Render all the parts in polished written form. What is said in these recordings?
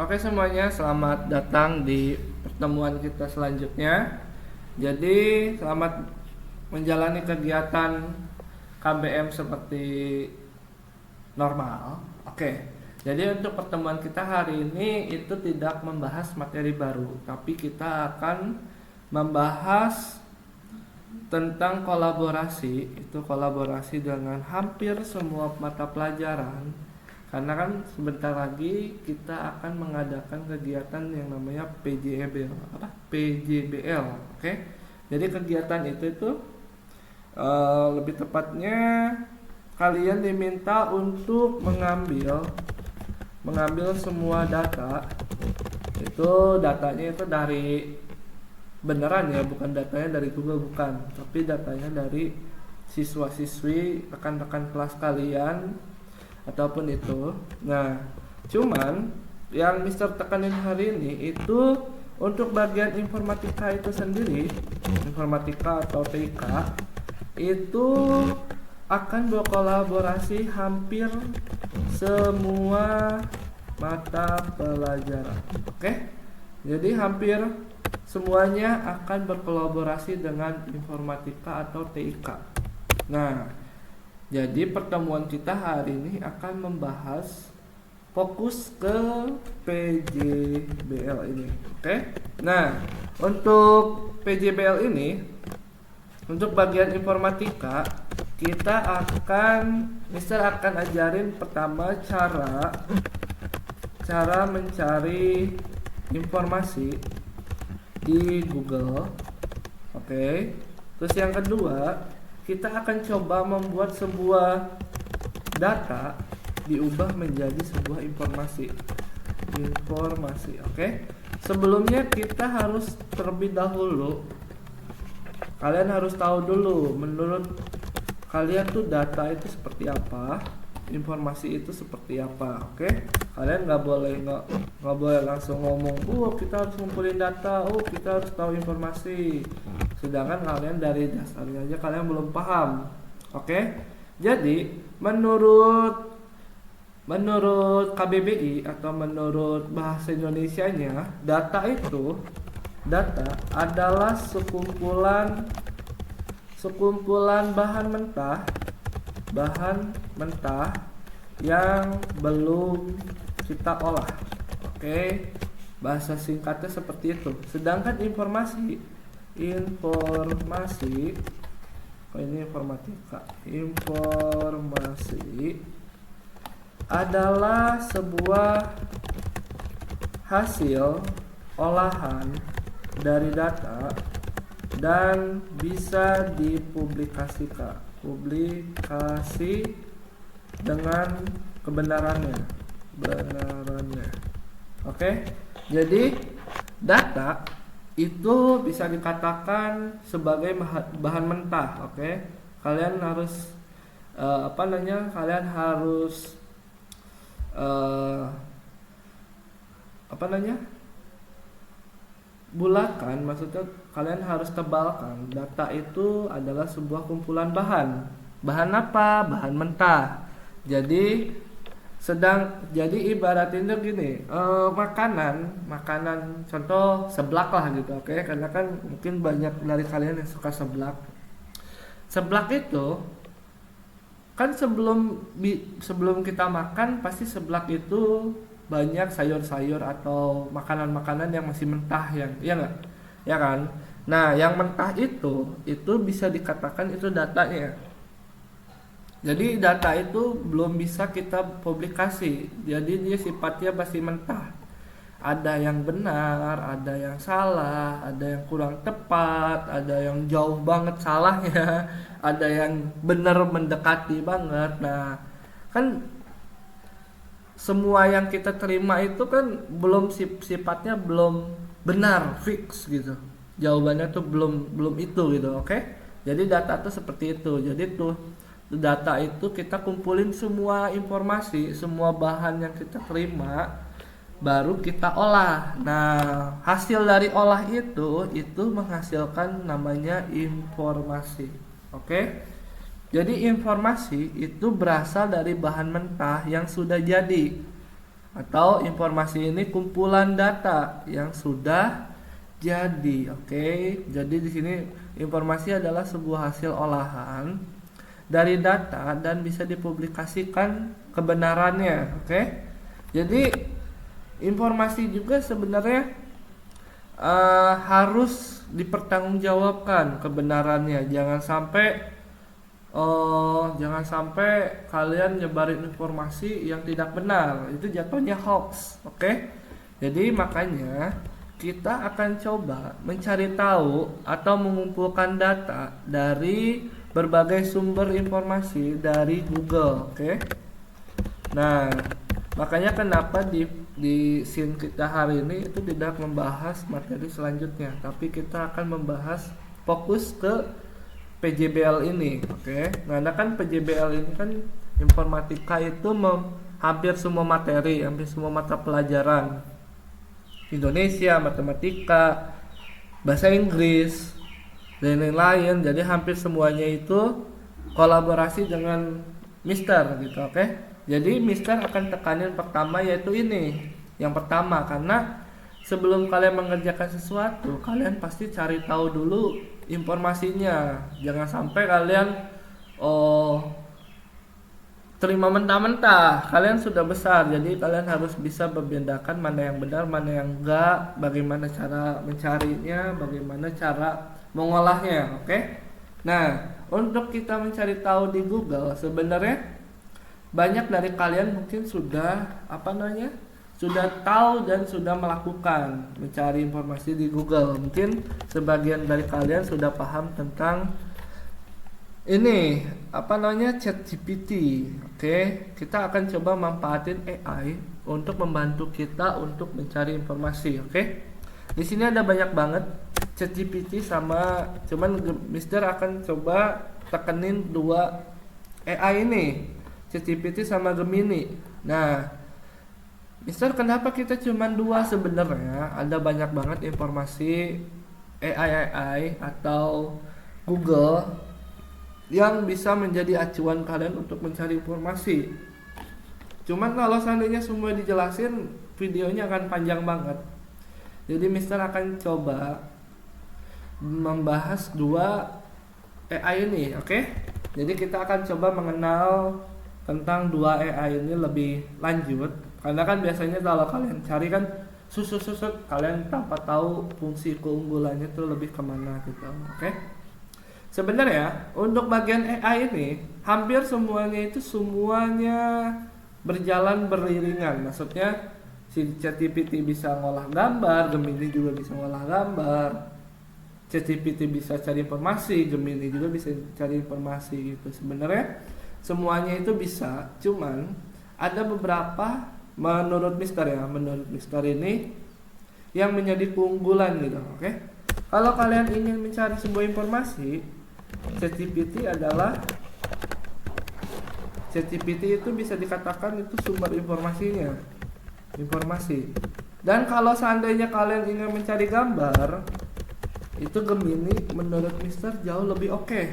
Oke semuanya, selamat datang di pertemuan kita selanjutnya. Jadi, selamat menjalani kegiatan KBM seperti normal. Oke. Jadi untuk pertemuan kita hari ini itu tidak membahas materi baru, tapi kita akan membahas tentang kolaborasi. Itu kolaborasi dengan hampir semua mata pelajaran. Karena kan sebentar lagi kita akan mengadakan kegiatan yang namanya PJBL, PJBL, oke? Jadi kegiatan itu lebih tepatnya kalian diminta untuk mengambil semua data. Itu datanya itu dari beneran ya, bukan datanya dari Google, bukan, tapi datanya dari siswa-siswi, rekan-rekan kelas kalian ataupun itu. Nah, cuman yang Mister tekanin hari ini itu untuk bagian informatika itu sendiri, informatika atau TK itu akan berkolaborasi hampir semua mata pelajaran. Oke? Jadi hampir semuanya akan berkolaborasi dengan informatika atau TIK. Nah, jadi pertemuan kita hari ini akan membahas fokus ke PJBL ini. Oke? Nah, untuk PJBL ini, untuk bagian informatika, Mister akan ajarin pertama cara mencari informasi di Google. Oke. Terus yang kedua, kita akan coba membuat sebuah data diubah menjadi sebuah informasi. Oke. Sebelumnya kita harus terlebih dahulu, kalian harus tahu dulu menurut kalian tuh data itu seperti apa, informasi itu seperti apa. Oke? Kalian nggak boleh langsung ngomong, kita harus ngumpulin data, kita harus tahu informasi, sedangkan kalian dari dasarnya aja kalian belum paham. Oke? Jadi menurut KBBI atau menurut bahasa Indonesianya, data adalah sekumpulan bahan mentah yang belum kita olah. Oke, bahasa singkatnya seperti itu. Sedangkan informasi ini informatika. Informasi adalah sebuah hasil olahan dari data dan bisa dipublikasikan dengan kebenarannya. Oke? Jadi data itu bisa dikatakan sebagai bahan mentah. Oke? Kalian harus bulatkan, maksudnya kalian harus tebalkan. Data itu adalah sebuah kumpulan bahan apa? Bahan mentah. Jadi ibaratin gini, makanan contoh seblak lah gitu. Oke? Karena kan mungkin banyak dari kalian yang suka seblak itu kan sebelum kita makan pasti seblak itu banyak sayur-sayur atau makanan-makanan yang masih mentah, yang ya nggak, ya kan? Nah, yang mentah itu bisa dikatakan itu datanya. Jadi data itu belum bisa kita publikasi, jadi dia sifatnya masih mentah. Ada yang benar, ada yang salah, ada yang kurang tepat, ada yang jauh banget salahnya, ada yang benar mendekati banget. Nah, kan semua yang kita terima itu kan belum sifatnya belum benar, fix gitu. Jawabannya tuh belum itu gitu, oke? Jadi data tuh seperti itu. Jadi tuh data itu kita kumpulin semua informasi, semua bahan yang kita terima, baru kita olah. Nah, hasil dari olah itu menghasilkan namanya informasi. Oke? Jadi informasi itu berasal dari bahan mentah yang sudah jadi. atau informasi ini kumpulan data yang sudah jadi. Oke, jadi di sini informasi adalah sebuah hasil olahan dari data dan bisa dipublikasikan kebenarannya. Oke, jadi informasi juga sebenarnya harus dipertanggungjawabkan kebenarannya. Jangan sampai kalian nyebarin informasi yang tidak benar, itu jatuhnya hoax. Oke, jadi makanya kita akan coba mencari tahu atau mengumpulkan data dari berbagai sumber informasi dari Google. Oke, nah makanya kenapa di scene kita hari ini itu tidak membahas materi selanjutnya, tapi kita akan membahas fokus ke PJBL ini. Oke, nah kan PJBL ini kan informatika itu hampir semua materi, hampir semua mata pelajaran Indonesia, matematika, bahasa Inggris, dan lain-lain. Jadi hampir semuanya itu kolaborasi dengan Mister gitu. Oke, jadi Mister akan tekanin pertama yaitu ini. Yang pertama, karena sebelum kalian mengerjakan sesuatu, kalian pasti cari tahu dulu informasinya. Jangan sampai kalian terima mentah-mentah. Kalian sudah besar, jadi kalian harus bisa membedakan mana yang benar, mana yang enggak, bagaimana cara mencarinya, bagaimana cara mengolahnya. Oke? Nah, untuk kita mencari tahu di Google, sebenarnya banyak dari kalian mungkin sudah sudah tahu dan sudah melakukan mencari informasi di Google. Mungkin sebagian dari kalian sudah paham tentang ini ChatGPT. Oke, kita akan coba manfaatin AI untuk membantu kita untuk mencari informasi. Oke, di sini ada banyak banget ChatGPT cuman Mister akan coba tekenin dua AI ini, ChatGPT sama Gemini. Nah, Mister, kenapa kita cuma dua? Sebenarnya ada banyak banget informasi AI atau Google yang bisa menjadi acuan kalian untuk mencari informasi. Cuman kalau seandainya semua dijelasin, videonya akan panjang banget. Jadi Mister akan coba membahas dua AI ini, oke? Jadi kita akan coba mengenal tentang dua AI ini lebih lanjut. Karena kan biasanya kalau kalian cari kan susut kalian tanpa tahu fungsi keunggulannya itu lebih kemana gitu. Oke? Sebenarnya untuk bagian AI ini hampir semuanya berjalan beriringan. Maksudnya si ChatGPT bisa ngolah gambar, Gemini juga bisa ngolah gambar. ChatGPT bisa cari informasi, Gemini juga bisa cari informasi gitu. Sebenarnya semuanya itu bisa, cuman ada beberapa menurut Mister ini yang menjadi keunggulan gitu. Oke, kalau kalian ingin mencari sebuah informasi, ChatGPT itu bisa dikatakan itu sumber informasi. Dan kalau seandainya kalian ingin mencari gambar, itu Gemini menurut Mister jauh lebih oke.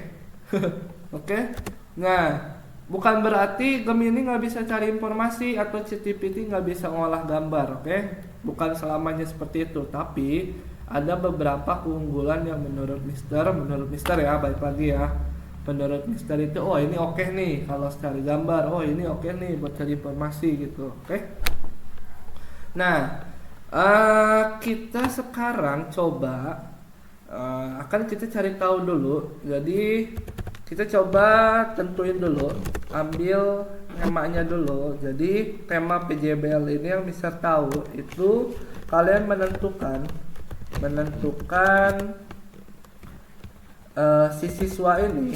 Oke, nah bukan berarti Gemini nggak bisa cari informasi atau ChatGPT nggak bisa ngolah gambar, oke? Bukan selamanya seperti itu, tapi ada beberapa keunggulan yang menurut Mister ya, balik lagi ya. Menurut Mister itu, oh ini oke nih kalau cari gambar, oh ini oke nih buat cari informasi gitu, oke? Nah, kita sekarang coba akan kita cari tahu dulu. Jadi kita coba tentuin dulu, ambil temanya dulu. Jadi tema PJBL ini yang bisa tahu itu kalian menentukan si siswa ini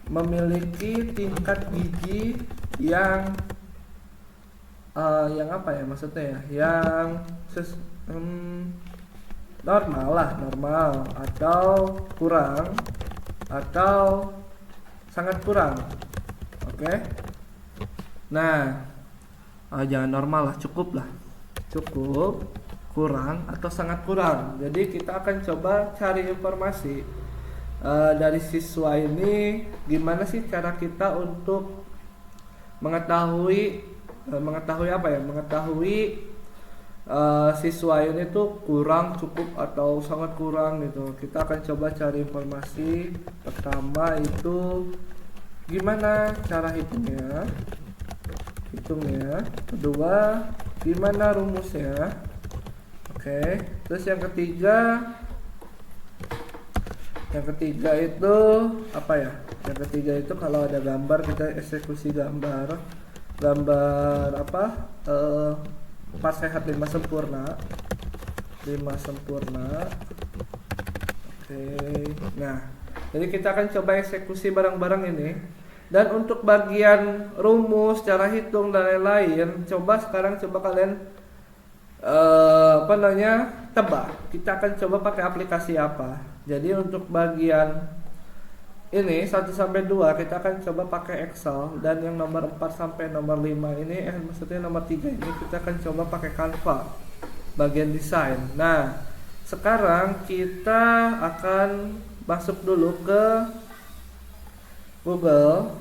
memiliki tingkat gizi yang normal atau kurang atau sangat kurang. Oke. Nah, jangan normal lah, cukup, kurang atau sangat kurang. Jadi kita akan coba cari informasi dari siswa ini, gimana sih cara kita untuk mengetahui mengetahui apa ya? Mengetahui siswa ini tuh kurang, cukup atau sangat kurang gitu. Kita akan coba cari informasi. Pertama itu gimana cara hitungnya? Kedua, gimana rumusnya? Oke. Terus yang ketiga itu apa ya? Yang ketiga itu kalau ada gambar kita eksekusi gambar apa? 4 sehat 5 sempurna. Oke. Nah, jadi kita akan coba eksekusi barang-barang ini. Dan untuk bagian rumus, cara hitung dan lain-lain, coba kalian tebak. Kita akan coba pakai aplikasi apa. Jadi untuk bagian ini 1 sampai 2 kita akan coba pakai Excel, dan yang nomor 4 sampai nomor 5 ini maksudnya nomor 3 ini kita akan coba pakai Canva bagian desain. Nah, sekarang kita akan masuk dulu ke Google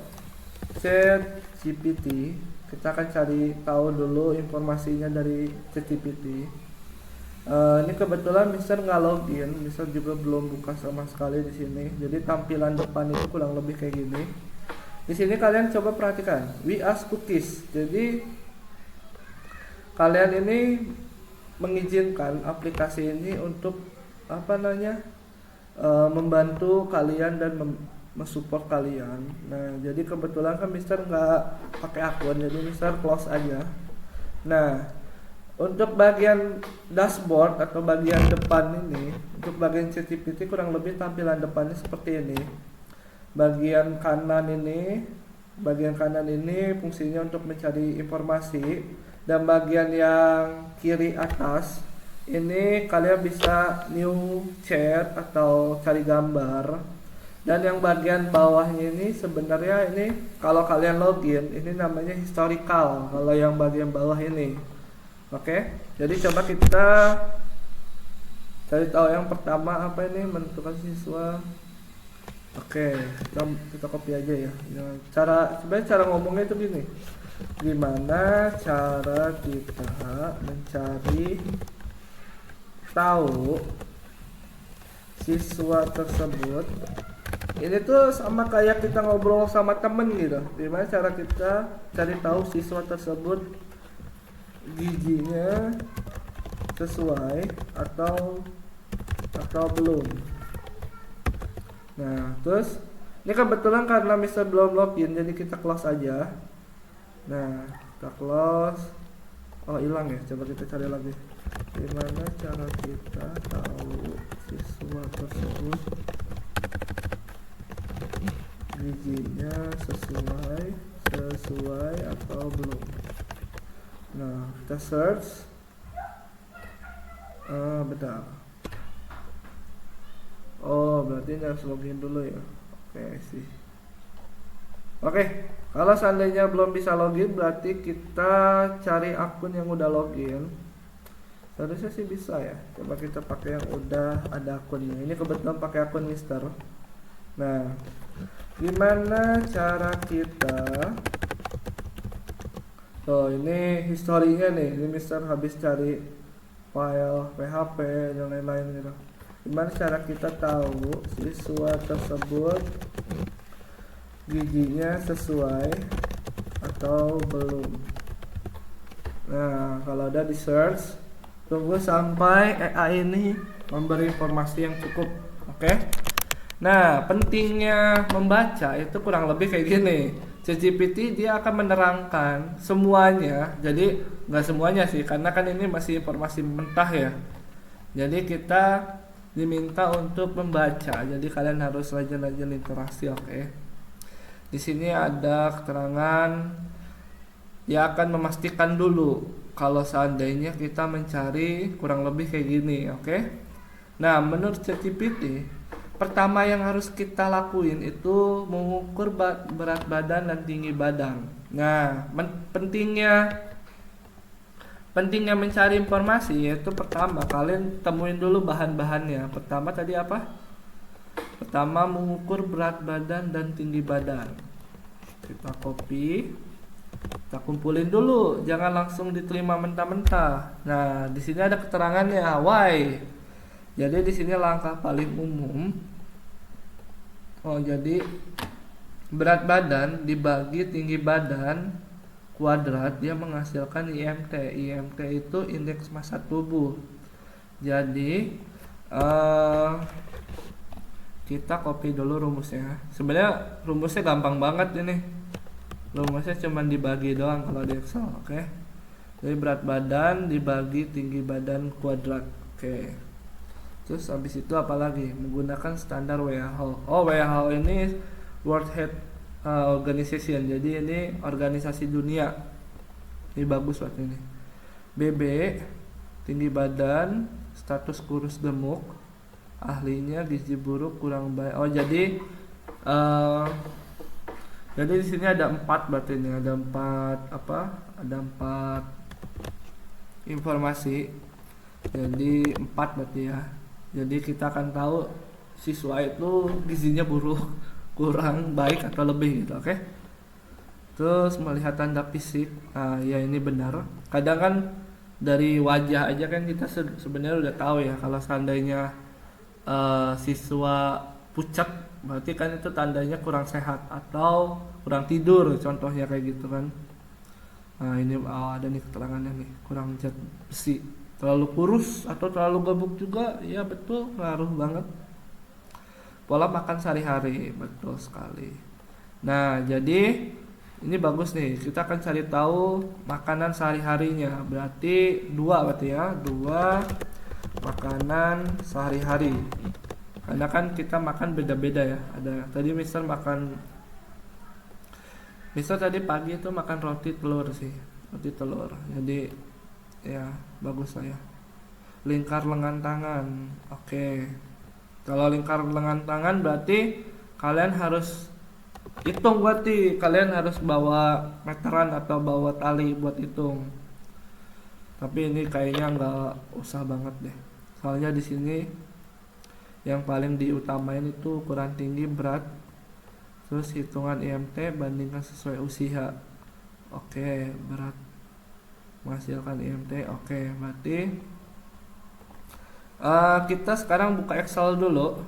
ChatGPT. Kita akan cari tahu dulu informasinya dari ChatGPT. Ini kebetulan Mister nggak login, Mister juga belum buka sama sekali di sini. Jadi tampilan depan itu kurang lebih kayak gini. Di sini kalian coba perhatikan, we ask cookies. Jadi kalian ini mengizinkan aplikasi ini untuk membantu kalian dan mensupport kalian. Nah, jadi kebetulan kan Mister nggak pakai akun, jadi Mister close aja. Nah, untuk bagian dashboard atau bagian depan ini, untuk bagian ChatGPT kurang lebih tampilan depannya seperti ini. Bagian kanan ini fungsinya untuk mencari informasi, dan bagian yang kiri atas ini kalian bisa new chat atau cari gambar. Dan yang bagian bawahnya ini sebenarnya ini kalau kalian login ini namanya historical, kalau yang bagian bawah ini. Oke, jadi coba kita cari tahu yang pertama apa ini, menentukan siswa. Oke, kita copy aja ya. Sebenarnya cara ngomongnya itu gini. Gimana cara kita mencari tahu siswa tersebut? Ini tuh sama kayak kita ngobrol sama temen gitu. Gimana cara kita cari tahu siswa tersebut giginya sesuai atau belum. Nah, terus ini kebetulan karena Mister belum login, jadi kita close aja. Nah, kita close. Oh, hilang ya. Coba kita cari lagi. Gimana cara kita tahu siswa tersebut giginya sesuai atau belum. Nah, kita search. Bentar. Oh, berarti ini harus login dulu ya. Oke sih. Oke, kalau seandainya belum bisa login, berarti kita cari akun yang udah login. Seharusnya sih bisa ya. Coba kita pakai yang udah ada akunnya. Ini kebetulan pakai akun Mister. Nah, gimana cara kita? Ini historinya nih. Ini Mister habis cari file PHP dan lain-lain gitu. Gimana cara kita tahu siswa tersebut giginya sesuai atau belum? Nah, kalau udah di search, tunggu sampai AI ini memberi informasi yang cukup. Oke? Nah, pentingnya membaca itu kurang lebih kayak gini. ChatGPT dia akan menerangkan semuanya. Jadi nggak semuanya sih, karena kan ini masih informasi mentah ya. Jadi kita diminta untuk membaca. Jadi kalian harus rajin-rajin literasi, oke? Di sini ada keterangan. Dia akan memastikan dulu kalau seandainya kita mencari kurang lebih kayak gini, oke? Nah, menurut ChatGPT, pertama yang harus kita lakuin itu mengukur berat badan dan tinggi badan. Nah, pentingnya mencari informasi yaitu pertama kalian temuin dulu bahan-bahannya. Pertama tadi apa? Pertama mengukur berat badan dan tinggi badan. Kita copy. Kita kumpulin dulu, jangan langsung diterima mentah-mentah. Nah, di sini ada keterangannya why. Jadi di sini langkah paling umum. Jadi berat badan dibagi tinggi badan kuadrat dia menghasilkan IMT. IMT itu indeks massa tubuh. Jadi kita copy dulu rumusnya. Sebenarnya rumusnya gampang banget ini. Rumusnya cuma dibagi doang kalau di Excel, oke. Jadi berat badan dibagi tinggi badan kuadrat, oke. Terus habis itu apalagi? Menggunakan standar WHO. WHO ini World Health Organization. Jadi ini organisasi dunia. Ini bagus buat ini. BB tinggi badan, status kurus gemuk, ahlinya gizi buruk kurang baik. Jadi di sini ada 4 berarti ini ada 4 informasi. Jadi 4 berarti ya. Jadi kita akan tahu siswa itu gizinya buruk, kurang baik atau lebih gitu, oke? Terus melihat tanda fisik, ya ini benar. Kadang kan dari wajah aja kan kita sebenarnya udah tahu ya kalau seandainya siswa pucat, berarti kan itu tandanya kurang sehat atau kurang tidur, contohnya kayak gitu kan. Nah ini ada nih keterangannya nih, kurang zat besi. Terlalu kurus atau terlalu gemuk juga, ya betul, ngaruh banget. Pola makan sehari-hari, betul sekali. Nah jadi ini bagus nih, kita akan cari tahu makanan sehari-harinya. Berarti 2 berarti ya, 2 makanan sehari-hari. Karena kan kita makan beda-beda ya. Ada tadi Mister tadi pagi itu makan roti telur sih, roti telur. Jadi ya bagus lah ya. Lingkar lengan tangan, oke. Kalau lingkar lengan tangan berarti kalian harus hitung, berarti kalian harus bawa meteran atau bawa tali buat hitung. Tapi ini kayaknya nggak usah banget deh. Soalnya di sini yang paling diutamain itu ukuran tinggi, berat, terus hitungan IMT bandingkan sesuai usia. Oke, berat menghasilkan IMT. Oke, berarti kita sekarang buka Excel dulu.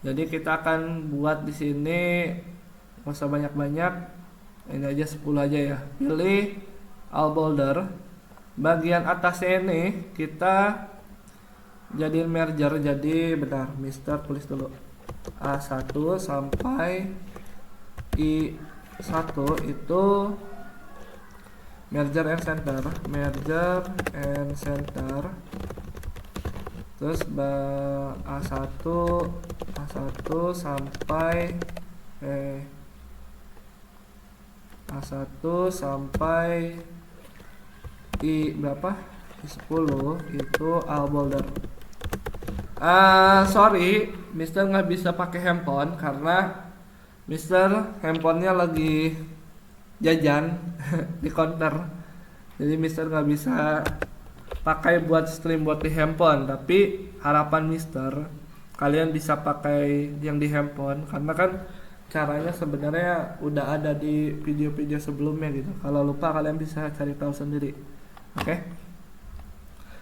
Jadi kita akan buat di sini, nggak usah banyak-banyak, ini aja 10 aja ya. Pilih all boulder. Bagian atasnya ini kita jadiin merger. Jadi bentar, Mister tulis dulu A1 sampai I1 itu merger and center. Terus A1 sampai A1 sampai I berapa? I10 itu all boulder. Sorry, Mister nggak bisa pakai handphone karena Mister handphonenya lagi jajan di counter. Jadi Mister nggak bisa pakai buat stream buat di handphone. Tapi harapan Mister kalian bisa pakai yang di handphone, karena kan caranya sebenarnya udah ada di video-video sebelumnya gitu. Kalau lupa kalian bisa cari tahu sendiri. Oke,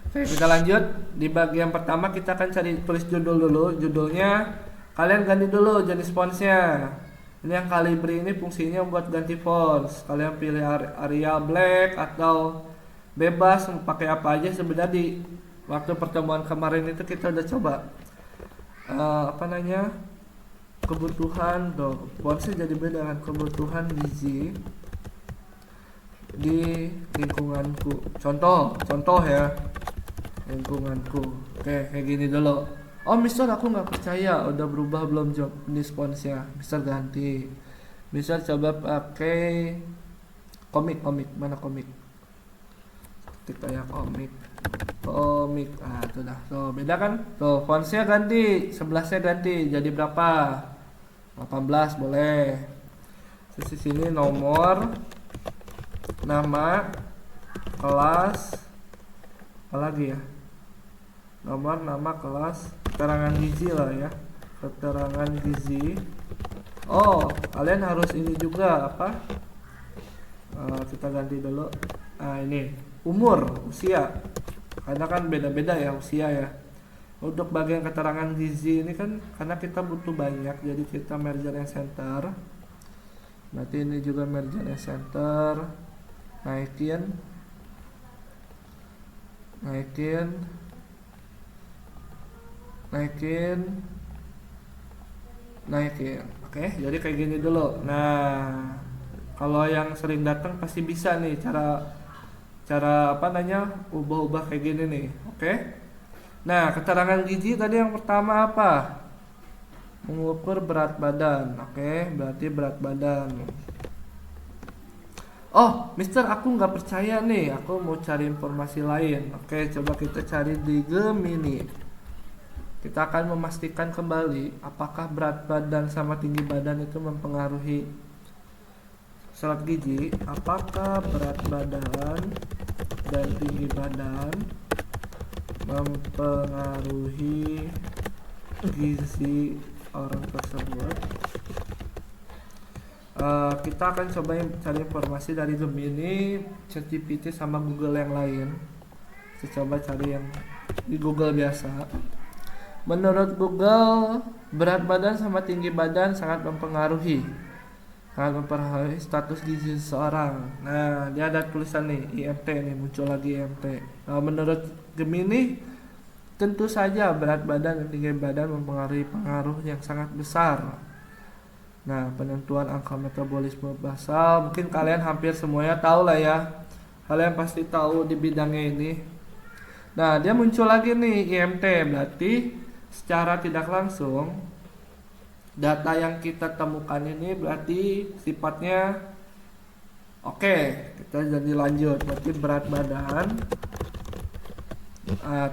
kita lanjut. Di bagian pertama kita akan tulis judul dulu. Judulnya kalian ganti dulu jenis fontsnya. Ini yang Calibri ini fungsinya buat ganti fonts. Kalian pilih Arial Black atau bebas, mau pakai apa aja. Sebenarnya di waktu pertemuan kemarin itu kita udah coba kebutuhan fontsnya jadi beda kan, kebutuhan gizi di lingkunganku. Contoh ya, lingkunganku. Oke, kayak gini dulu. Oh Mister, aku nggak percaya, udah berubah belum jenis fontsnya? Mister ganti. Mister coba pakai komik. Mana komik? Ketik kayak komik. Itu dah. Tuh beda kan? Tuh fontsnya ganti, 11-nya ganti. Jadi berapa? 18 boleh. Terus di sini nomor, nama, kelas, apalagi ya? Nomor, nama, kelas, keterangan gizi lah ya. Keterangan gizi. Oh, kalian harus ini juga apa? Kita ganti dulu. Ini usia, karena kan beda-beda ya usia ya. Untuk bagian keterangan gizi ini kan karena kita butuh banyak, jadi kita merger and center. Berarti ini juga merger and center. Naikin. Oke, jadi kayak gini dulu. Nah, kalau yang sering datang pasti bisa nih cara ubah-ubah kayak gini nih. Oke. Nah, keterangan gizi tadi yang pertama apa? Mengukur berat badan. Oke, berarti berat badan. Oh, Mister, aku nggak percaya nih. Aku mau cari informasi lain. Oke, coba kita cari di Gemini. Kita akan memastikan kembali apakah berat badan sama tinggi badan itu mempengaruhi surat gizi. Apakah berat badan dan tinggi badan mempengaruhi gizi orang tersebut? Kita akan coba cari informasi dari Gemini, ChatGPT sama Google yang lain. Kita coba cari yang di Google biasa. Menurut Google, berat badan sama tinggi badan sangat mempengaruhi status gizi seseorang. Nah, dia ada tulisan nih IMT nih, muncul lagi IMT. Nah, menurut Gemini, tentu saja berat badan dan tinggi badan mempengaruhi pengaruh yang sangat besar. Nah, penentuan angka metabolisme basal, mungkin kalian hampir semuanya tahu lah ya. Kalian pasti tahu di bidangnya ini. Nah, dia muncul lagi nih IMT, berarti secara tidak langsung data yang kita temukan ini berarti sifatnya oke. Kita jadi lanjut. Berarti berat badan.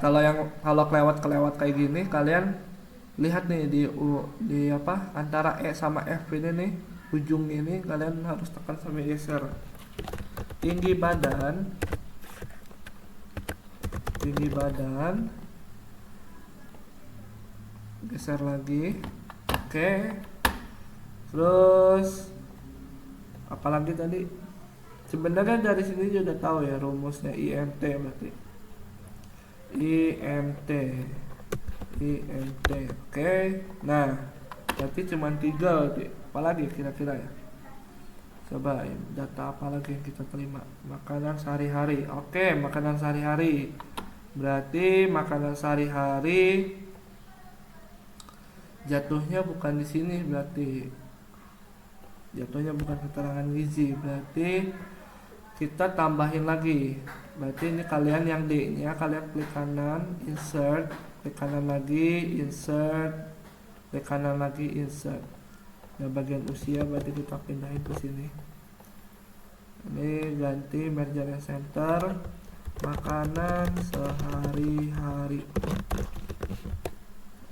Kalau kelewat kayak gini, kalian lihat nih di antara E sama F ini nih, ujung ini kalian harus tekan sampai geser. Tinggi badan geser lagi. Oke. Terus apalagi tadi? Sebenarnya dari sini juga tahu ya rumusnya IMT berarti. IMT. Oke. Nah, berarti cuma 3 berarti. Apalagi kira-kira ya? Coba data apa lagi yang kita terima? Makanan sehari-hari. Oke, makanan sehari-hari. Berarti makanan sehari-hari jatuhnya bukan di sini, berarti jatuhnya bukan keterangan gizi, berarti kita tambahin lagi. Berarti ini kalian yang D-nya kalian klik kanan, insert, klik kanan lagi, insert, klik kanan lagi, insert. Nah, bagian usia berarti kita pindahin ke sini. Ini ganti merger and center, makanan sehari-hari.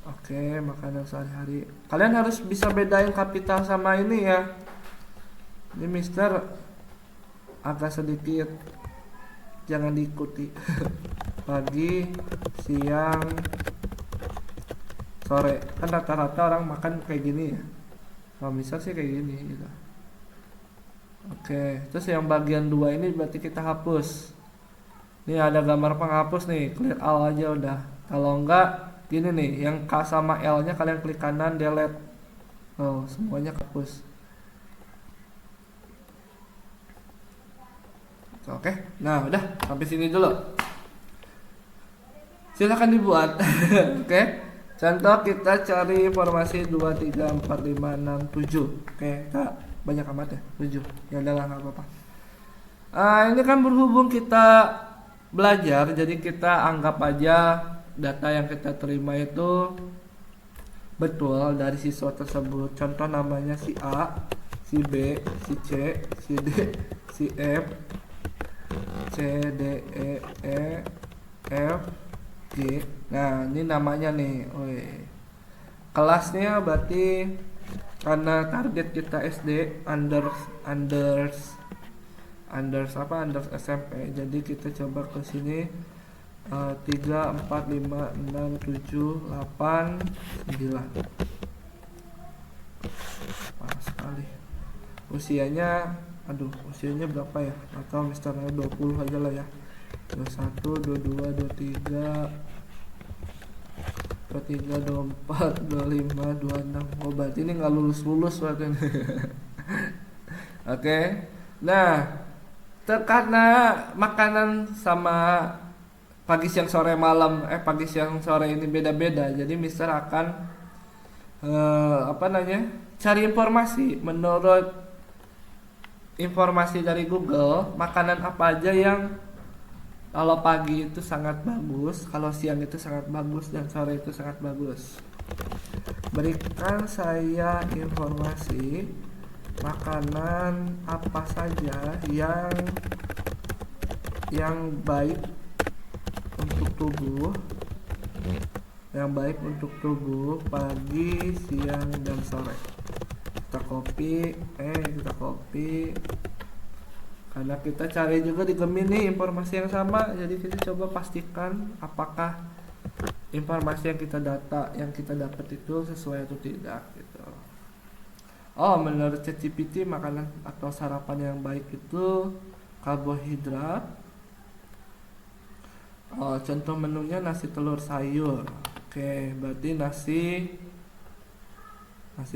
Oke, makanan sehari-hari. Kalian harus bisa bedain kapital sama ini ya. Ini Mister agak sedikit jangan diikuti. Pagi, siang, sore. Kan rata-rata orang makan kayak gini ya. Kalau Mister sih kayak gini gitu. Oke, terus yang bagian 2 ini berarti kita hapus. Ini ada gambar penghapus nih, clear all aja udah. Kalau enggak gini nih, yang K sama L nya kalian klik kanan, delete. Oh, semuanya hapus. Oke, nah udah sampai sini dulu. Silahkan dibuat. Oke, contoh kita cari informasi 2, 3, 4, 5, 6, 7. Oke, kita banyak amat ya, 7. Ya udahlah, nggak apa-apa. Ini kan berhubung kita belajar, jadi kita anggap aja data yang kita terima itu betul dari siswa tersebut. Contoh namanya si A, si B, si C, si D, si F, C, D, E, F, G. Nah, ini namanya nih. Kelasnya berarti karena target kita SD under SMP. Jadi kita coba ke sini. 3, 4, 5, 6, 7, 8, 9. Parah sekali. Usianya aduh usianya berapa ya, atau misalnya 20 aja lah ya, 21, 22, 23, 24, 25, 26. Oh berarti ini nggak lulus berarti. Oke. Nah, karena makanan sama pagi siang sore malam pagi siang sore ini beda-beda, jadi Mister akan apa namanya, cari informasi. Menurut informasi dari Google, makanan apa aja yang kalau pagi itu sangat bagus, kalau siang itu sangat bagus, dan sore itu sangat bagus. Berikan saya informasi makanan apa saja yang baik untuk tubuh, yang baik untuk tubuh pagi, siang, dan sore. Kita copy karena kita cari juga di Gemini informasi yang sama, jadi kita coba pastikan apakah informasi yang kita dapat itu sesuai atau tidak gitu. Oh, menurut ChatGPT makanan atau sarapan yang baik itu karbohidrat. Oh, contoh menunya nasi telur sayur. Oke, berarti nasi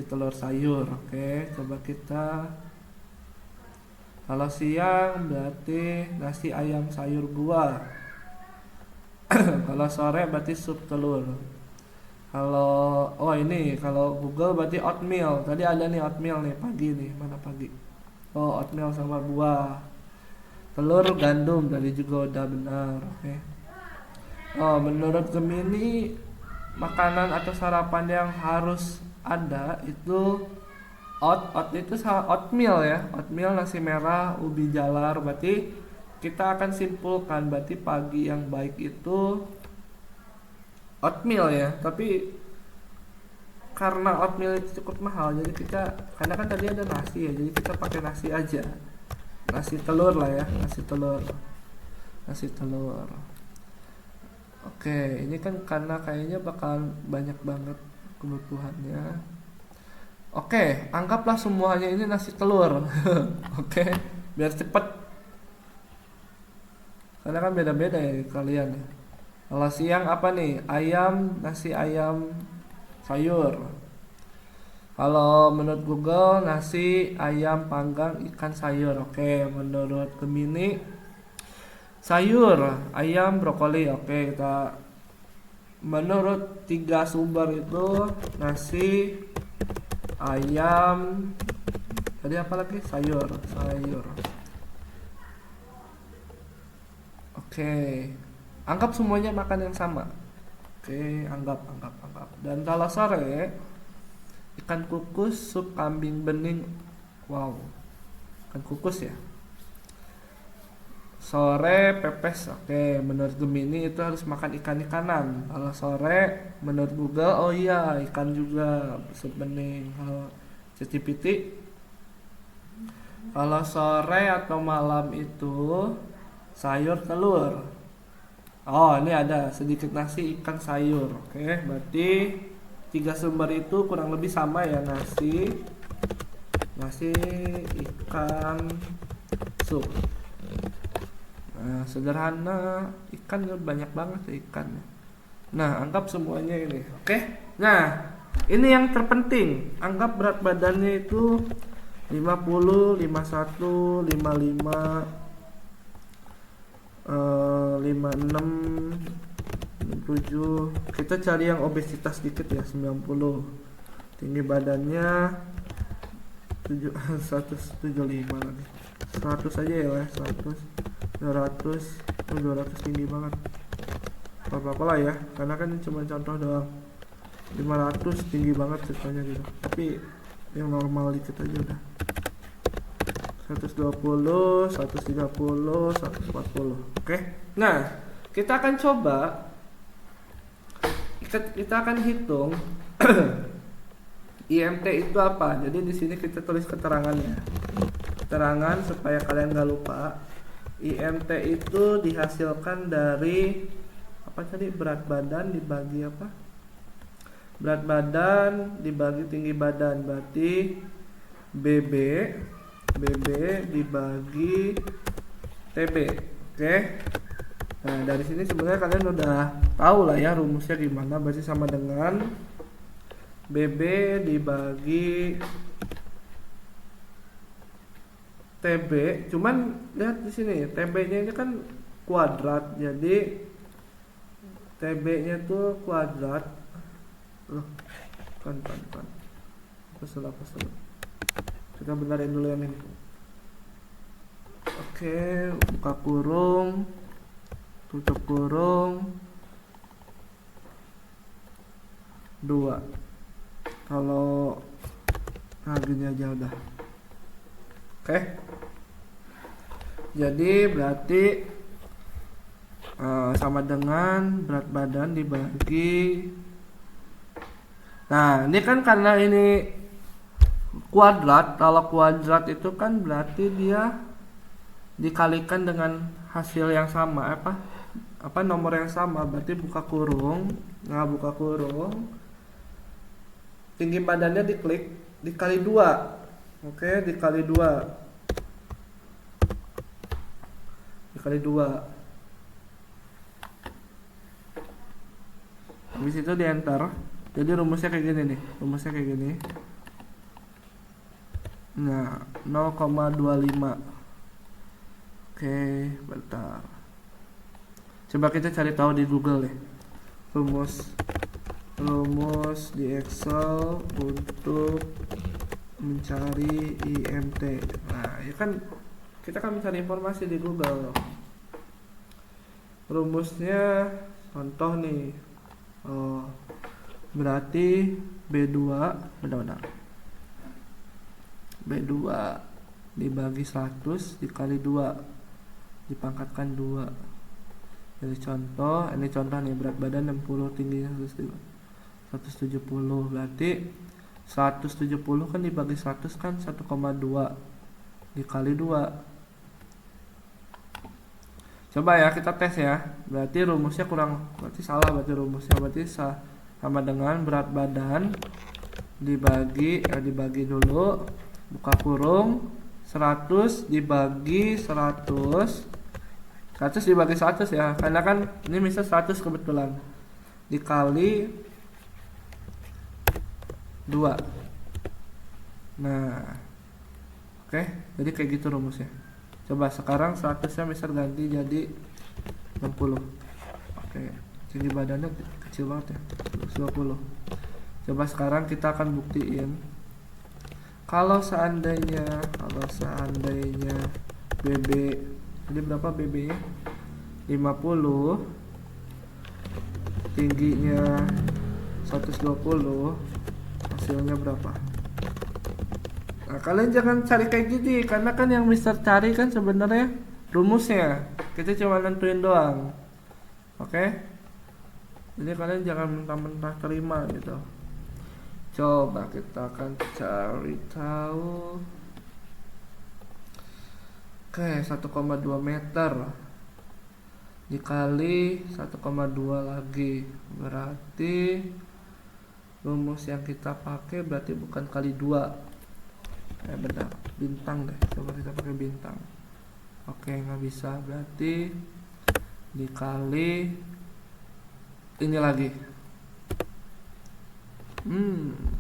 telur sayur. Oke, coba kita. Kalau siang berarti nasi ayam sayur buah. Kalau sore berarti sup telur. Kalau Google berarti oatmeal. Tadi ada nih oatmeal nih pagi nih, mana pagi? Oh, oatmeal sama buah. Telur gandum tadi juga udah benar. Oke. Oh, menurut Gemini makanan atau sarapan yang harus ada itu oatmeal ya. Oatmeal, nasi merah, ubi jalar. Berarti kita akan simpulkan berarti pagi yang baik itu oatmeal ya. Tapi karena oatmeal itu cukup mahal, jadi karena kan tadi ada nasi ya, jadi kita pakai nasi aja. Nasi telur lah ya, nasi telur. Oke, ini kan karena kayaknya bakal banyak banget kebutuhannya. Oke, anggaplah semuanya ini nasi telur. Oke, biar cepet. Karena kan beda-beda ya kalian ya. Kalau siang apa nih? Nasi ayam sayur. Kalau menurut Google nasi ayam panggang ikan sayur. Oke, menurut Gemini sayur ayam brokoli. Oke, menurut 3 sumber itu nasi ayam tadi apa lagi, sayur. Oke, anggap semuanya makan yang sama. Oke, anggap. Dan kalau sore ikan kukus, sup kambing bening. Wow, ikan kukus ya. Sore pepes. Oke, menurut Gemini itu harus makan ikan-ikanan. Kalau sore menurut Google, oh iya ikan juga, sup bening. Kalau ChatGPT, kalau sore atau malam itu sayur telur. Oh, ini ada sedikit nasi ikan sayur. Oke, berarti 3 sumber itu kurang lebih sama ya, nasi ikan sup. Nah, sederhana, ikan banyak banget ya ikannya. Nah, anggap semuanya ini. Oke. Nah, ini yang terpenting. Anggap berat badannya itu 50, 51, 55, 56, 67. Kita cari yang obesitas dikit ya, 90. Tinggi badannya 175 lagi. 100 aja ya, 100. 200 tinggi banget. Apa-apa lah ya, karena kan cuma contoh doang. 500 tinggi banget ceritanya gitu. Tapi yang normal dikit aja udah. 120, 130, 140. Oke. Nah, kita akan coba kita akan hitung IMT itu apa. Jadi di sini kita tulis keterangannya. Keterangan supaya kalian nggak lupa. IMT itu dihasilkan dari apa tadi, berat badan dibagi apa? Berat badan dibagi tinggi badan, berarti BB BB dibagi TB. Oke. Nah, dari sini sebenarnya kalian udah tahu lah ya rumusnya gimana. Berarti sama dengan BB dibagi TB. Cuman lihat di sini, TB-nya ini kan kuadrat. Jadi TB-nya tuh kuadrat. Loh, kan. Apa salah? Kita benerin dulu yang ini. Oke, buka kurung, tutup kurung, 2. Kalau gini aja udah. Oke. Jadi berarti sama dengan berat badan dibagi. Nah, ini kan karena ini kuadrat. Kalau kuadrat itu kan berarti dia dikalikan dengan hasil yang sama, apa nomor yang sama, berarti buka kurung. Nah, buka kurung, tinggi badannya diklik dikali 2. Oke, dikali 2. Habis itu di enter. Jadi rumusnya kayak gini nih. Nah, 0,25. Oke, bentar. Coba kita cari tahu di Google deh. Rumus di Excel untuk mencari IMT. Nah, ya kan kita kan mencari informasi di Google. Rumusnya contoh nih. Berarti B2 benar-benar B2 dibagi 100 dikali 2 dipangkatkan 2. Jadi ini contoh nih, berat badan 60, tingginya 170. Berarti 170 kan dibagi 100 kan 1,2 dikali 2. Coba ya kita tes ya. Berarti rumusnya salah. Berarti sama dengan berat badan dibagi dulu, buka kurung, 100 dibagi 100 dibagi 100 ya, karena kan ini misal 100 kebetulan, dikali 2. Nah, oke, jadi kayak gitu rumusnya. Coba sekarang 100-nya misal ganti jadi 60. Oke, tinggi badannya kecil banget ya, 120. Coba sekarang kita akan buktiin kalau seandainya BB, jadi berapa BB-nya? 50, tingginya 120, hasilnya berapa? Nah, kalian jangan cari kayak gini, karena kan yang Mister cari kan sebenarnya rumusnya. Kita cuma nentuin doang. Oke? Jadi kalian jangan mentah-mentah terima gitu. Coba kita akan cari tahu. Oke, 1,2 meter dikali 1,2 lagi, berarti rumus yang kita pakai berarti bukan kali 2. Benar, bintang deh. Coba kita pakai bintang. Oke, nggak bisa, berarti dikali ini lagi.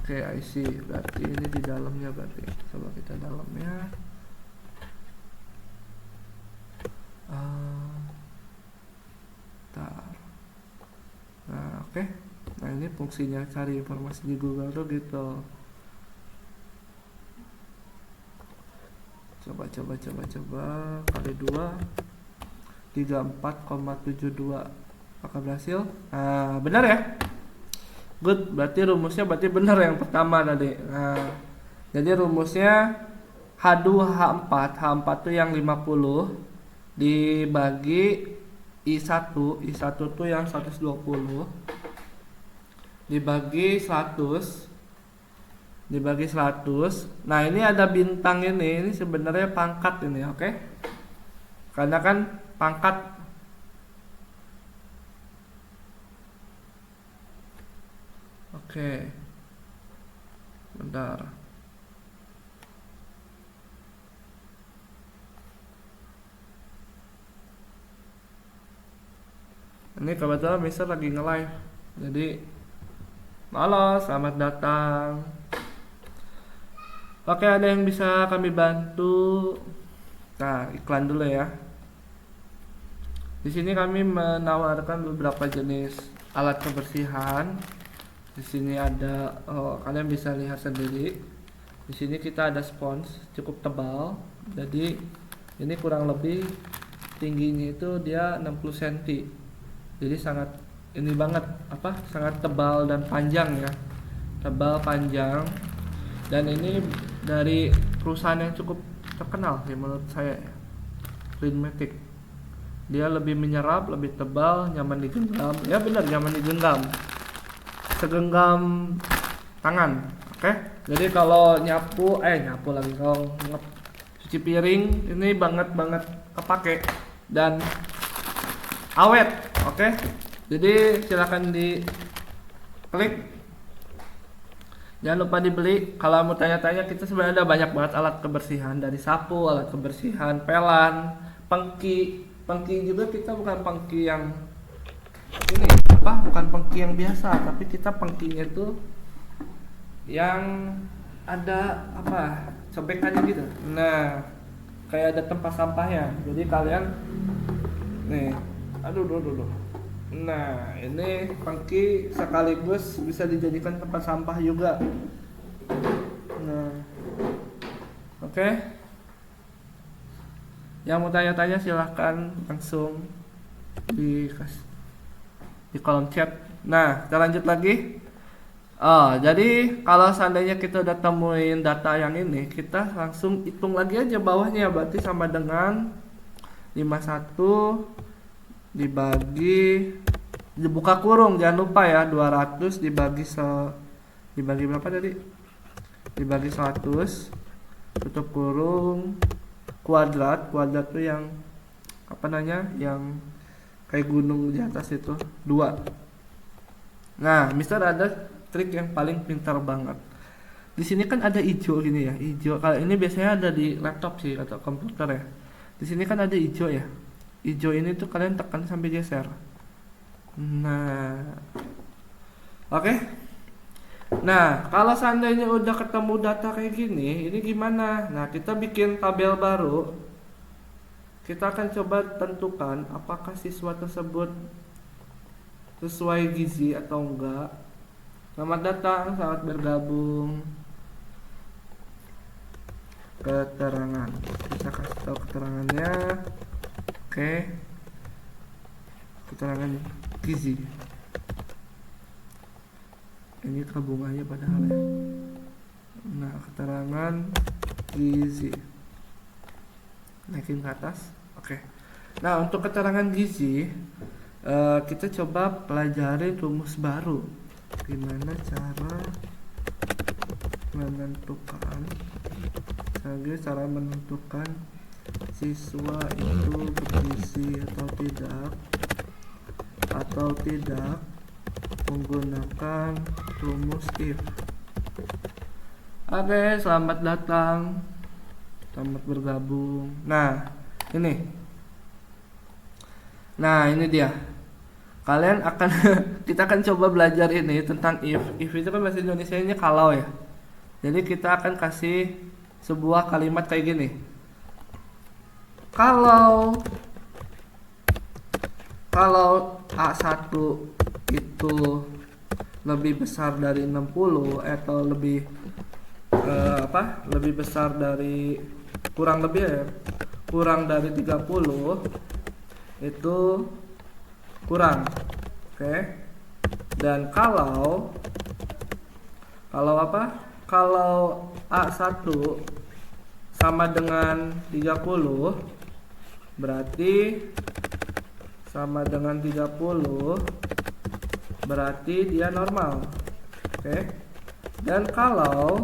Oke, I see. Berarti ini di dalamnya, berarti coba kita dalamnya. Nah, oke. Nah, ini fungsinya cari informasi di Google tuh gitu. Coba kali 2 34,72. Apakah berhasil? Nah, benar ya? Good, berarti rumusnya benar yang pertama tadi. Nah, jadi rumusnya H2H4. H4 tuh yang 50 dibagi I1 tuh yang 120 dibagi 100. Nah, ini ada bintang ini sebenarnya pangkat ini, oke? Karena kan pangkat. Oke. Bentar. Ini kebetulan Mister lagi nge-live. Jadi halo, selamat datang. Oke, ada yang bisa kami bantu? Nah, iklan dulu ya. Di sini kami menawarkan beberapa jenis alat kebersihan. Di sini ada, kalian bisa lihat sendiri. Di sini kita ada spons cukup tebal. Jadi ini kurang lebih tingginya itu dia 60 cm. Jadi sangat ini banget sangat tebal dan panjang ya. Tebal panjang. Dan ini dari perusahaan yang cukup terkenal sih menurut saya, Cleanmatic. Dia lebih menyerap, lebih tebal, nyaman digenggam. Ya benar, nyaman digenggam. Segenggam tangan. Oke. Jadi kalau nyapu lagi, kalau cuci piring ini banget kepake dan awet. Oke. Jadi silakan diklik. Jangan lupa dibeli. Kalau mau tanya-tanya, kita sebenarnya ada banyak banget alat kebersihan, dari sapu, alat kebersihan, pelan, pengki juga. Kita bukan pengki yang ini bukan pengki yang biasa, tapi kita pengkinya tuh yang ada sobekannya gitu. Nah, kayak ada tempat sampahnya. Jadi kalian nih, aduh. Nah, ini pengki sekaligus bisa dijadikan tempat sampah juga. Nah, oke. Yang mau tanya-tanya silahkan langsung di kolom chat. Nah, kita lanjut lagi. Jadi kalau seandainya kita udah temuin data yang ini, kita langsung hitung lagi aja bawahnya. Berarti sama dengan 51 dibuka kurung, jangan lupa ya, 200 dibagi berapa tadi? Dibagi 100, tutup kurung, kuadrat tuh yang yang kayak gunung di atas itu, 2. Nah, Mister ada trik yang paling pintar banget. Di sini kan ada hijau gini ya, hijau. Kalau ini biasanya ada di laptop sih atau komputer ya. Di sini kan ada hijau ya. Hijau ini tuh kalian tekan sampai geser. Nah, oke. Nah, kalau seandainya udah ketemu data kayak gini, ini gimana? Nah, kita bikin tabel baru. Kita akan coba tentukan apakah siswa tersebut sesuai gizi atau enggak. Selamat datang, selamat bergabung. Keterangan. Kita kasih tahu keterangannya. Oke. Keterangan gizi. Ini tabungannya padahal ya. Nah, keterangan gizi. Naikin ke atas. Oke. Nah, untuk keterangan gizi, kita coba pelajari rumus baru. Gimana cara menentukan siswa itu bergizi atau tidak menggunakan rumus if. Oke, selamat datang, selamat bergabung. Nah ini dia. Kalian akan kita akan coba belajar ini tentang if. If itu kan bahasa Indonesianya kalau ya. Jadi kita akan kasih sebuah kalimat kayak gini. Kalau A1 itu lebih besar dari 60 atau lebih lebih besar dari kurang dari 30, itu kurang. Oke. Dan kalau A1 sama dengan 30, berarti dia normal. Oke. Dan kalau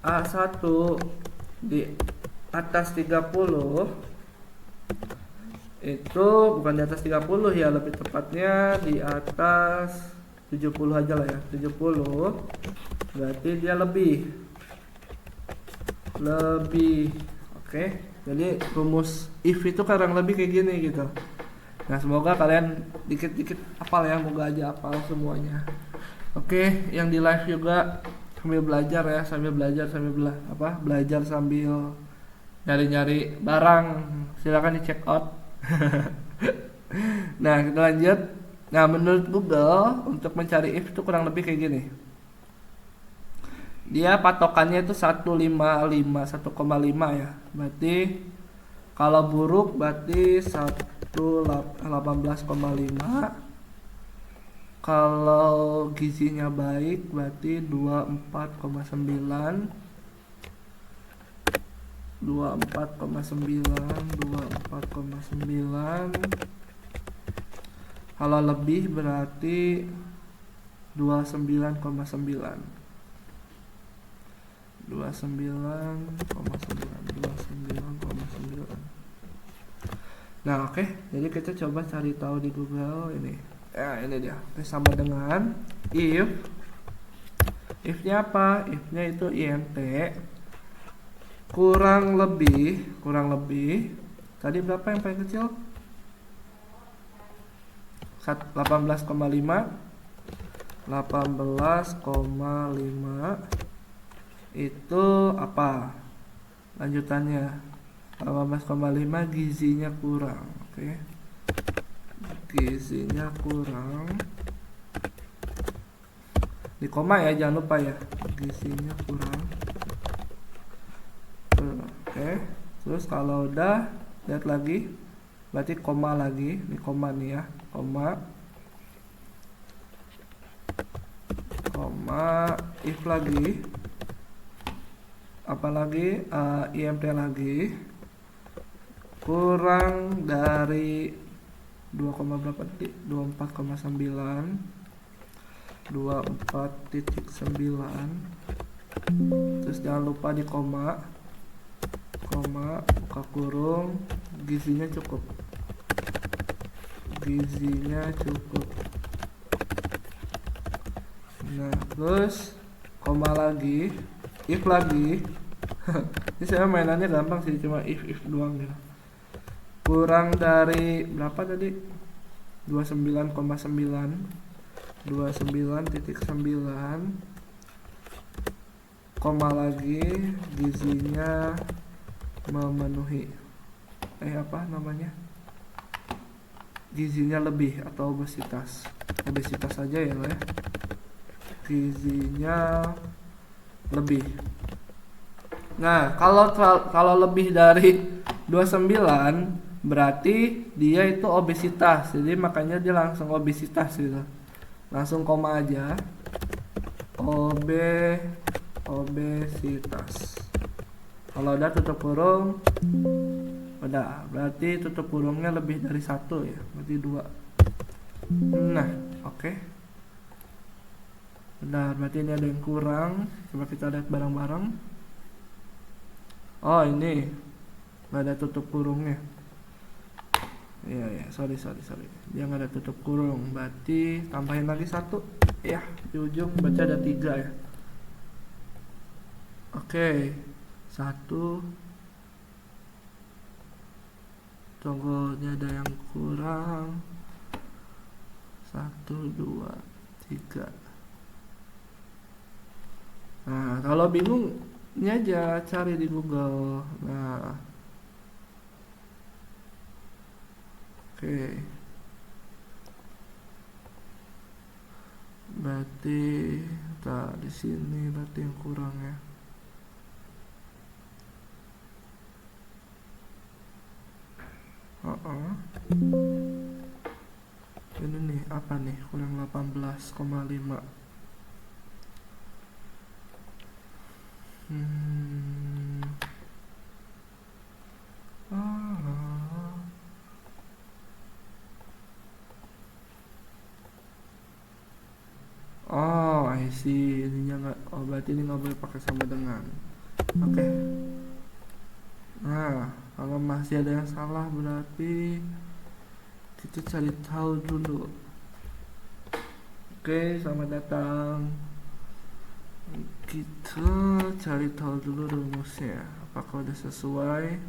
A1 di atas 30, itu bukan di atas 30 ya, lebih tepatnya di atas 70 aja lah ya, 70, berarti dia lebih. Oke. Jadi rumus if itu kurang lebih kayak gini gitu. Nah, semoga kalian dikit-dikit hafal ya, moga aja hafal semuanya. Oke, yang di live juga sambil belajar ya, sambil belajar sambil belajar sambil nyari-nyari barang, silakan di check out. Nah, kita lanjut. Nah, menurut Google untuk mencari if itu kurang lebih kayak gini. Dia patokannya itu 155, 1,5 ya. Berarti kalau buruk berarti 18,5. Kalau gizinya baik berarti 24,9. 24,9. Kalau lebih berarti 29,9. 29,9. Nah, oke. Jadi kita coba cari tahu di Google ini. Ya, ini dia. Oke, sama dengan if-nya apa? If-nya itu int kurang lebih tadi berapa yang paling kecil? 18,5 itu apa lanjutannya? 18,5 gizinya kurang. Oke. Gizinya kurang di koma ya, jangan lupa ya, gizinya kurang. Oke. Terus kalau udah lihat lagi berarti koma lagi, ini koma nih ya, koma if lagi, apalagi int lagi kurang dari 24,9. Terus jangan lupa di koma buka kurung, gizinya cukup. Nah, terus koma lagi, if lagi. Ini saya mainannya gampang sih, cuma if doang gitu. Kurang dari berapa tadi? 29,9. 29,9, koma lagi, gizinya memenuhi. Gizinya lebih atau obesitas aja ya lo ya. Gizinya lebih. Nah, kalau lebih dari 29 berarti dia itu obesitas. Jadi makanya dia langsung obesitas gitu. Langsung koma aja. Obesitas. Kalau udah tutup kurung, udah, berarti tutup kurungnya lebih dari 1 ya, berarti 2. Nah, oke. Benar, berarti ini ada yang kurang. Coba kita lihat bareng-bareng. Oh, ini nggak ada tutup kurungnya. Iya, sorry. Dia nggak ada tutup kurung, berarti tambahin lagi 1. Ya, di ujung baca ada 3 ya. Oke, 1. Togglenya ada yang kurang. 1, 2, 3. Nah, kalau bingung ini aja cari di Google. Nah, oke. Berarti di sini berarti yang kurang ya. Ini nih apa nih? Kurang 18,5. Oh, I see. Ininya nggak. Oh, berarti ini nggak boleh pakai sama dengan. Oke. Nah, kalau masih ada yang salah berarti kita cari tahu dulu. Oke, selamat datang. Kita cari tahu dulu rumusnya. Apakah udah sesuai?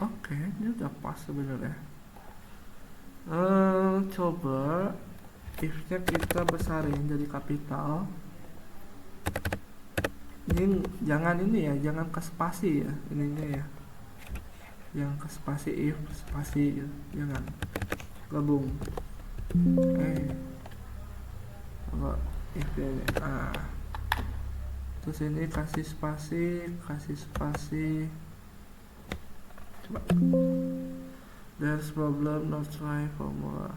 Oke, ini udah pas sebenarnya. Coba if-nya kita besarin jadi kapital. Ini jangan ini ya, jangan ke spasi ya ininya ya. Yang ke spasi if spasi gitu. Jangan gabung. Apa if ini. Terus ini kasih spasi. Coba. There's problem not try formula.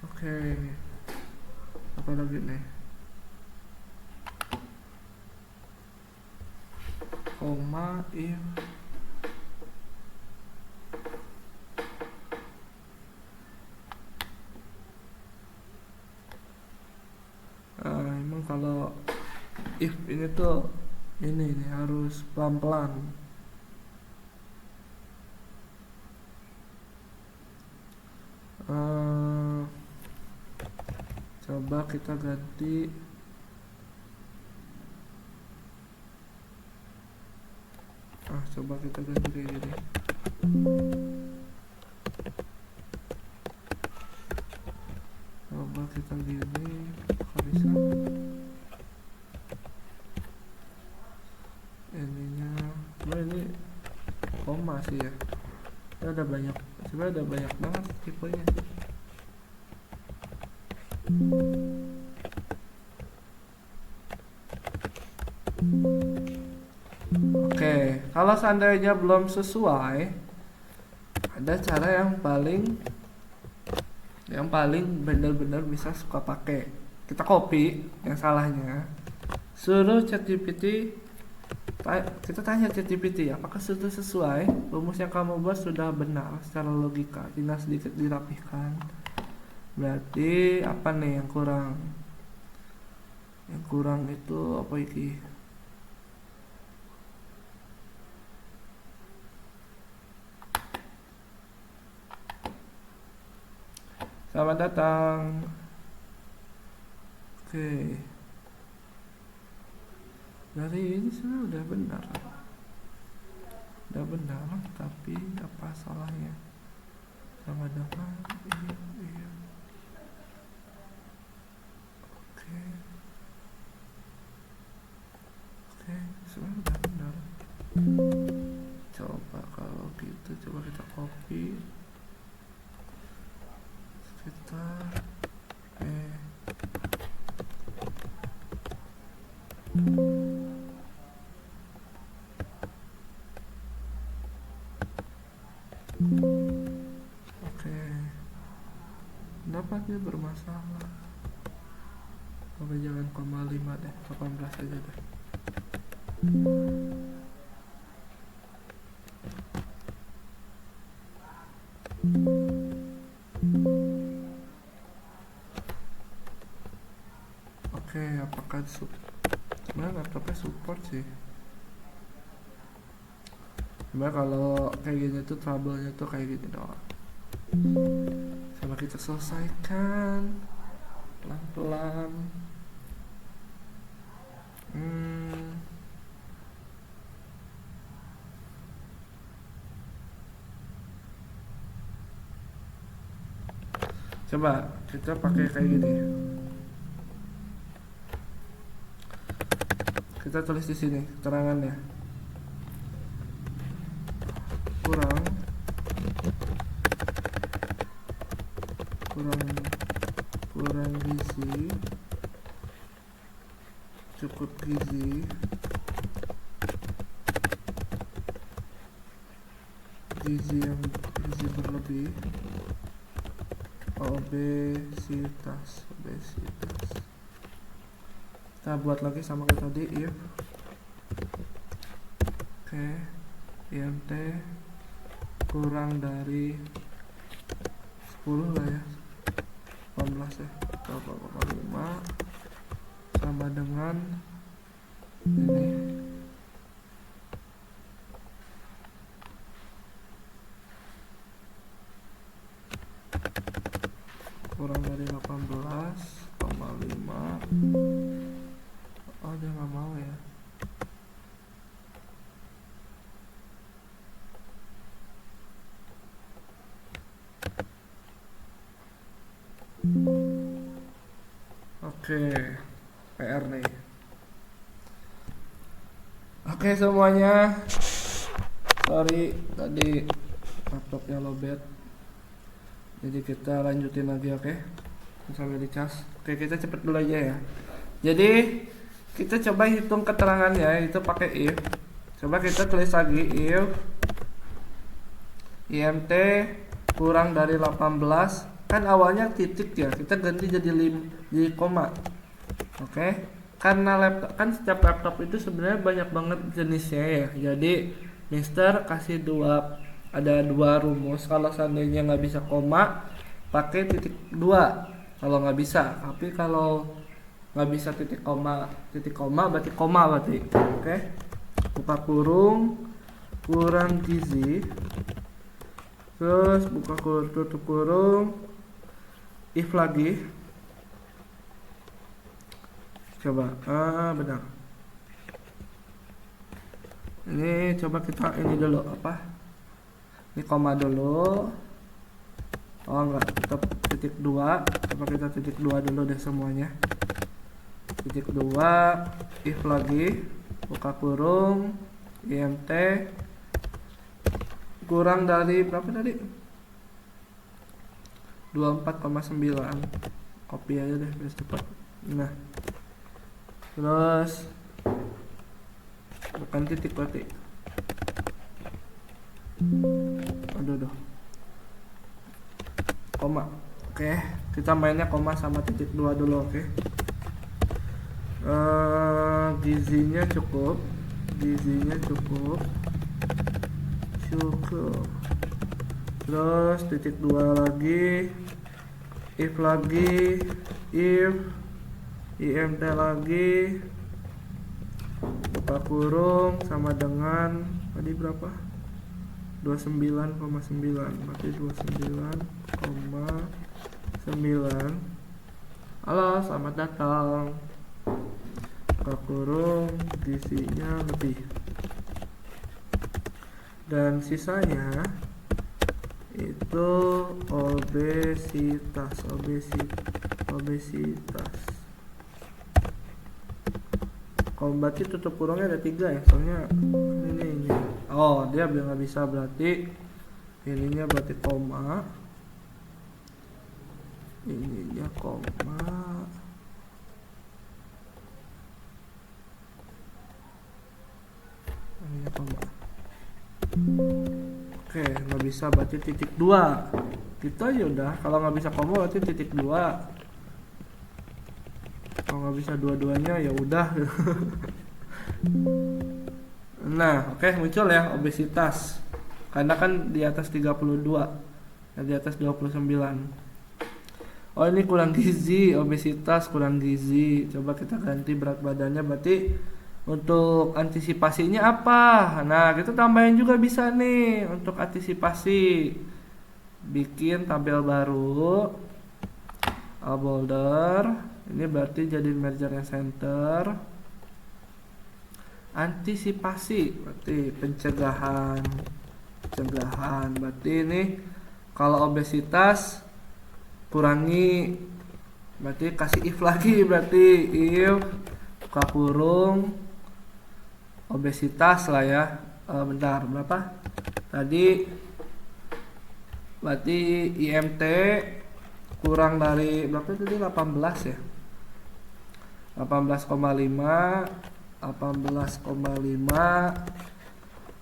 Oke. Apa lagi nih? Koma if emang kalau if ini tuh ini harus pelan-pelan. Coba kita ganti kayak gini. Coba kita gini, kok bisa ininya. Ini koma sih ya. Ada banyak, sebenarnya ada banyak banget tipenya. Oke, kalau seandainya belum sesuai, ada cara yang paling benar-benar bisa suka pakai. Kita copy yang salahnya, suruh ChatGPT. Kita tanya ChatGPT, apakah sudah sesuai? Rumus yang kamu buat sudah benar secara logika, tinggal sedikit dirapihkan. Berarti apa nih yang kurang? Yang kurang itu apa iki? Selamat datang. Oke. Dari ini sebenarnya udah benar, tapi apa salahnya? Selamat datang. Iya. Oke, sebenarnya udah benar. Coba kalau gitu, coba kita copy. Oke. Dapatnya bermasalah. Oke, jangan 0,5 deh, 18 aja deh. Oke, apakah sebenarnya laptopnya support sih. Sebenarnya kalau kayak gini tuh trouble-nya tuh kayak gini doang. Coba kita selesaikan pelan-pelan. Coba kita pakai kayak gini. Kita tulis di sini keterangannya. Kurang gizi, cukup gizi, gizi berlebih, obesitas. Kita buat lagi sama kayak tadi, if IMT kurang dari 10 lah ya, 18 ya, 0,5 sama dengan ini kurang dari 18,5. Oh, dia nggak mau ya. Oke, PR nih. Oke semuanya, sorry tadi laptopnya lowbat. Jadi kita lanjutin lagi, oke? Sampai dicas. Oke, kita cepet dulu aja ya. Jadi kita coba hitung keterangannya itu pakai if. Coba kita tulis lagi if IMT kurang dari 18, kan awalnya titik ya, kita ganti jadi koma. Oke, karena laptop kan setiap laptop itu sebenarnya banyak banget jenisnya ya. Jadi Mister kasih ada dua rumus. Kalau seandainya nggak bisa koma, pakai titik dua. Kalau nggak bisa, tapi kalau nggak bisa titik koma berarti koma berarti. Oke, buka kurung, kurang gizi, terus buka kurung, tutup kurung, if lagi. Coba, benar. Ini coba kita ini dulu apa? Ini koma dulu. Oh enggak, tetap titik dua. Coba kita titik dua dulu deh semuanya. Titik dua, if lagi, buka kurung, IMT kurang dari berapa tadi? 24,9. Copy aja deh biar cepat. Nah, terus bukan titik berarti. Aduh. Koma. Oke, kita mainnya koma sama titik dua dulu, oke. Gizinya cukup. Terus titik dua lagi, if lagi, if IMT lagi, buka kurung sama dengan tadi berapa? 29,9, berarti 29,9. Halo, selamat datang. Buka kurung, gizinya lebih, dan sisanya itu obesitas. Kalau berarti tutup kurungnya ada 3 ya, soalnya ini. Oh, dia bilang nggak bisa, berarti ininya berarti koma, ininya koma, ininya koma. Oke, nggak bisa berarti titik 2. Gitu aja udah. Kalau nggak bisa koma berarti titik 2. Kalau nggak bisa dua-duanya ya udah. Nah, oke, muncul ya obesitas. Karena kan di atas 32, di atas 29. Oh, ini kurang gizi, obesitas kurang gizi. Coba kita ganti berat badannya, berarti untuk antisipasinya apa? Nah, kita tambahin juga bisa nih untuk antisipasi. Bikin tabel baru, boulder. Ini berarti jadi mergernya center. Antisipasi berarti pencegahan. Berarti ini kalau obesitas kurangi, berarti kasih if lagi, berarti if buka kurung obesitas lah ya. Bentar, berapa tadi? Berarti IMT kurang dari berapa tadi? 18 ya, 18,5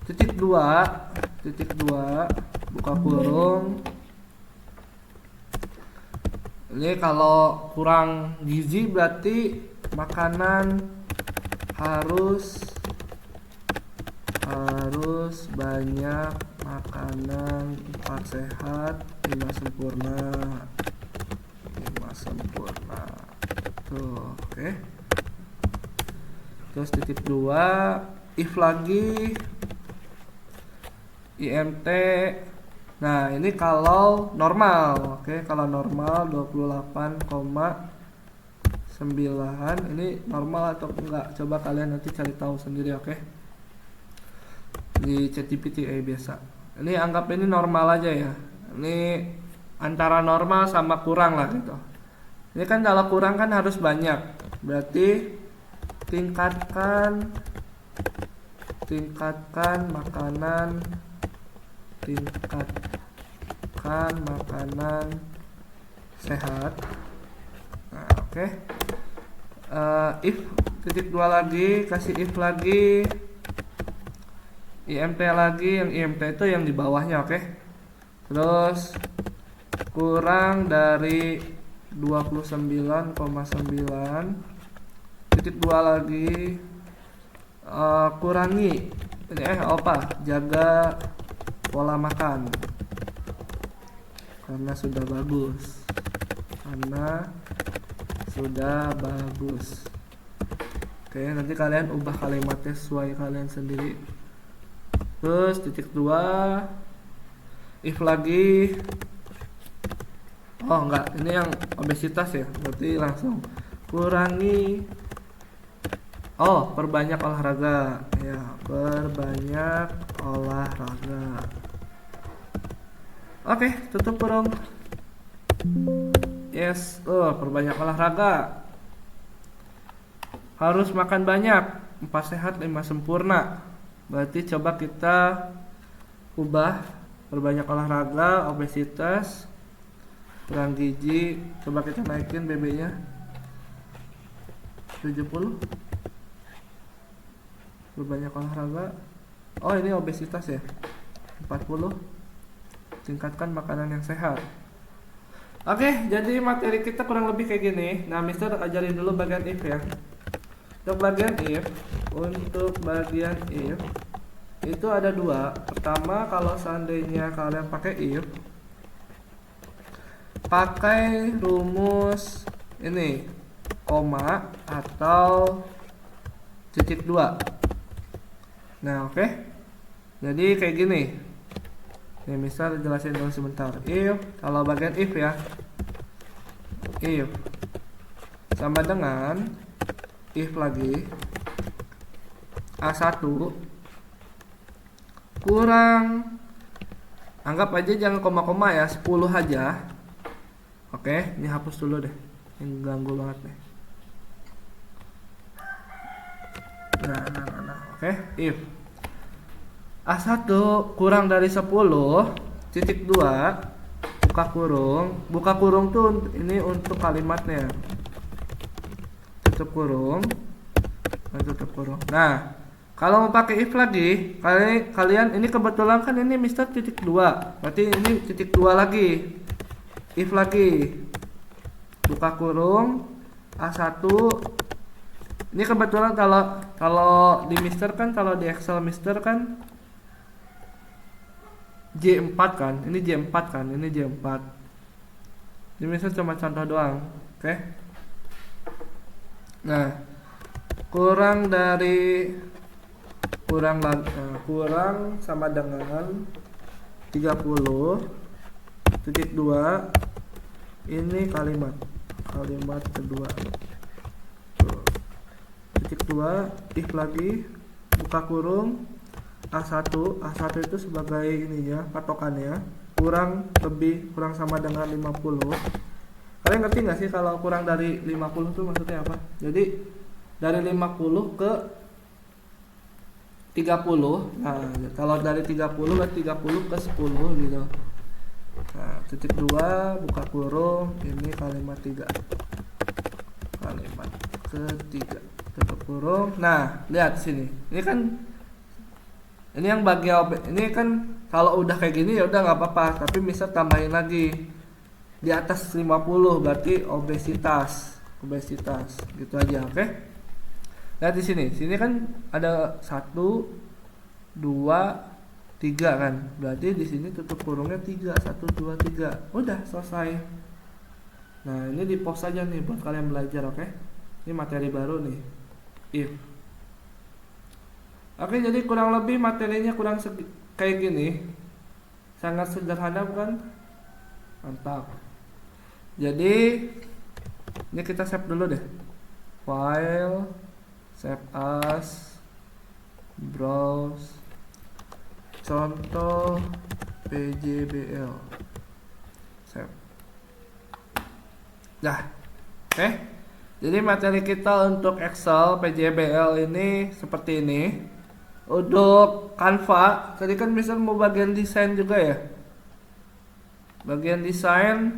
titik 2 buka kurung. Ini kalau kurang gizi berarti makanan harus banyak makanan 4 sehat 5 sempurna tuh, oke. Terus titik 2 if lagi IMT. Nah, ini kalau normal, oke. Kalau normal 28,9. Ini normal atau enggak? Coba kalian nanti cari tahu sendiri, oke. Di ChatGPT biasa. Ini anggap ini normal aja ya. Ini antara normal sama kurang lah gitu. Ini kan kalau kurang kan harus banyak. Berarti tingkatkan makanan, tingkatkan makanan sehat. Nah, oke. If titik dua lagi, kasih if lagi, IMT lagi, yang IMT itu yang di bawahnya, oke. Terus kurang dari 29,9, titik dua lagi, kurangi ini jaga pola makan karena sudah bagus. Oke, nanti kalian ubah kalimatnya sesuai kalian sendiri. Terus titik dua, if lagi, oh enggak, ini yang obesitas ya, berarti langsung kurangi, perbanyak olahraga ya, perbanyak olahraga. Oke, tutup kurung. Yes, perbanyak olahraga. Harus makan banyak, 4 sehat 5 sempurna. Berarti coba kita ubah perbanyak olahraga, obesitas, kurang gizi. Coba kita naikin BB-nya 70. Perbanyak olahraga. Oh, ini obesitas ya. 40. Tingkatkan makanan yang sehat. Oke, jadi materi kita kurang lebih kayak gini. Nah, Mister ajarin dulu bagian if ya. Untuk bagian if itu ada dua. Pertama, kalau seandainya kalian pakai if, pakai rumus ini, koma atau titik dua. Nah, oke. Jadi kayak gini. Nih, misal jelasin dulu sebentar. If, kalau bagian if ya, if sama dengan if lagi A1 kurang, anggap aja jangan koma-koma ya, 10 aja. Oke, ini hapus dulu deh, ini ganggu banget nih. Nah. Oke, if A1 kurang dari 10, titik 2, buka kurung tuh ini untuk kalimatnya, tutup kurung. Nah, kalau mau pakai if lagi, kalian ini kebetulan kan ini Mister titik 2, berarti ini titik 2 lagi, if lagi, buka kurung A1. Ini kebetulan kalau di Mister kan, kalau di Excel Mister kan J4 kan, ini J4 kan, ini J4. Ini Mister cuma contoh doang, oke? Nah, kurang sama dengan 30, titik 2, ini kalimat kedua, titik 2, if lagi, buka kurung A1 itu sebagai ininya, patokannya, kurang sama dengan 50. Kalian ngerti nggak sih kalau kurang dari 50 itu maksudnya apa? Jadi dari 50 ke 30. Nah, kalau dari 30 berarti 30 ke 10 gitu. Nah, titik 2, buka kurung, ini kalimat 3. Kalimat ketiga, tutup kurung. Nah, lihat sini. Ini yang bagian ini kan kalau udah kayak gini ya udah nggak apa-apa, tapi bisa tambahin lagi di atas 50 berarti obesitas gitu aja, oke? Lihat di sini kan ada 1 2 3 kan, berarti di sini tutup kurungnya 3, 1 2 3, udah selesai. Nah, ini di pause aja nih buat kalian belajar, oke? Ini materi baru nih, if. Oke, jadi kurang lebih materinya kayak gini. Sangat sederhana bukan? Mantap. Jadi ini kita save dulu deh. File, save as, browse, contoh PJBL, save. Nah, Oke. Jadi materi kita untuk Excel PJBL ini seperti ini. Untuk Canva, tadi kan Mister mau bagian desain juga ya. Bagian desain,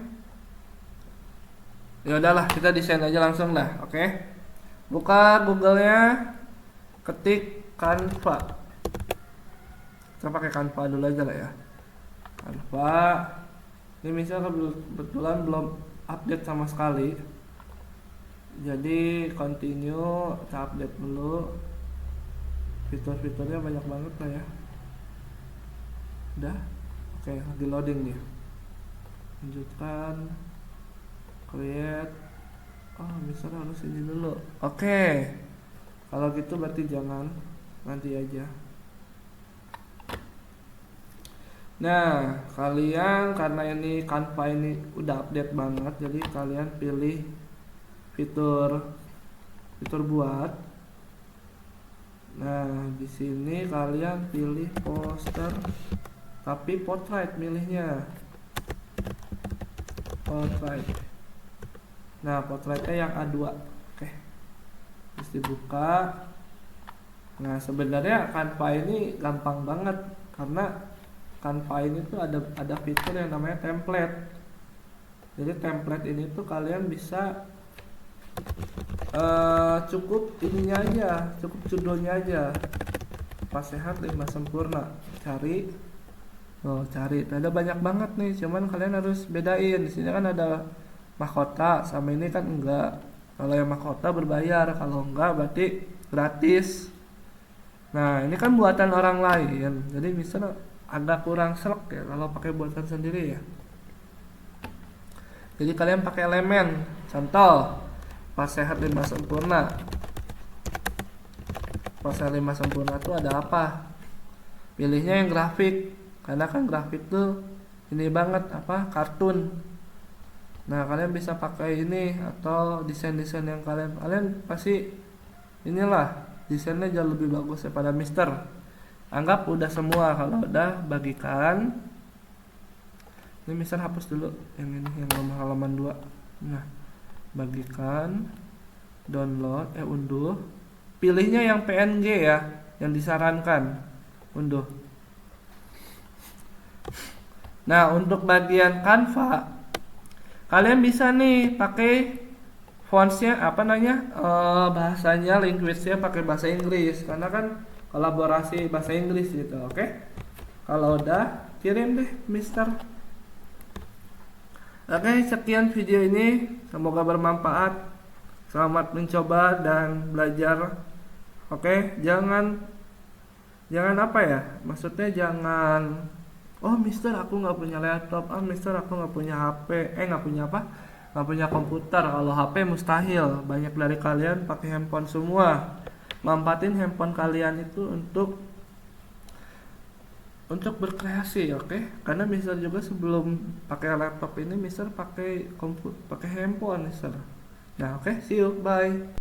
ya udahlah kita desain aja langsung lah, oke. Buka Google-nya, ketik Canva. Kita pakai Canva dulu aja lah ya. Canva. Ini misalnya kebetulan belum update sama sekali. Jadi continue, kita update dulu. Fitur-fiturnya banyak banget lah ya. Udah. Oke, lagi loading nih. Lanjutkan. Create. Oh, misalnya harus ini dulu. Oke. Kalau gitu berarti jangan, nanti aja. Nah, kalian karena ini Canva ini udah update banget, jadi kalian pilih fitur buat. Nah, di sini kalian pilih poster, tapi portrait milihnya. Portrait. Nah, portraitnya yang A2. Oke. Terus dibuka. Nah, sebenarnya Canva ini gampang banget karena Canva ini tuh ada fitur yang namanya template. Jadi template ini tuh kalian bisa cukup ininya aja, cukup judulnya aja. Pas sehat 5 sempurna. Cari. Ada banyak banget nih, cuman kalian harus bedain. Di sini kan ada mahkota, sama ini kan enggak. Kalau yang mahkota berbayar, kalau enggak berarti gratis. Nah, ini kan buatan orang lain. Jadi misalnya agak kurang serek ya kalau pakai buatan sendiri ya. Jadi kalian pakai elemen. Contoh, pas sehat 5 sempurna. Pas sehat 5 sempurna tuh ada apa? Pilihnya yang grafik. Karena kan grafik tuh ini banget apa? Kartun. Nah, kalian bisa pakai ini atau desain-desain yang kalian pasti inilah desainnya jauh lebih bagus daripada Mister. Anggap udah semua. Kalau udah bagikan. Ini Mister hapus dulu yang ini, yang nomor halaman 2. Nah, bagikan, download, unduh. Pilihnya yang PNG ya, yang disarankan. Unduh. Nah, untuk bagian Canva kalian bisa nih pakai fontsnya bahasanya, language-nya pakai bahasa Inggris karena kan kolaborasi bahasa Inggris gitu, oke? Kalau udah kirim deh, Mister. Oke, sekian video ini, semoga bermanfaat. Selamat mencoba dan belajar. Oke, jangan apa ya? Maksudnya jangan, oh Mister aku nggak punya laptop, Mister aku nggak punya HP, nggak punya apa? Nggak punya komputer. Kalau HP mustahil. Banyak dari kalian pakai handphone semua. Manfaatin handphone kalian itu untuk berkreasi, oke? Karena Mister juga sebelum pakai laptop ini Mister pakai handphone Mister. Nah, oke, see you, bye.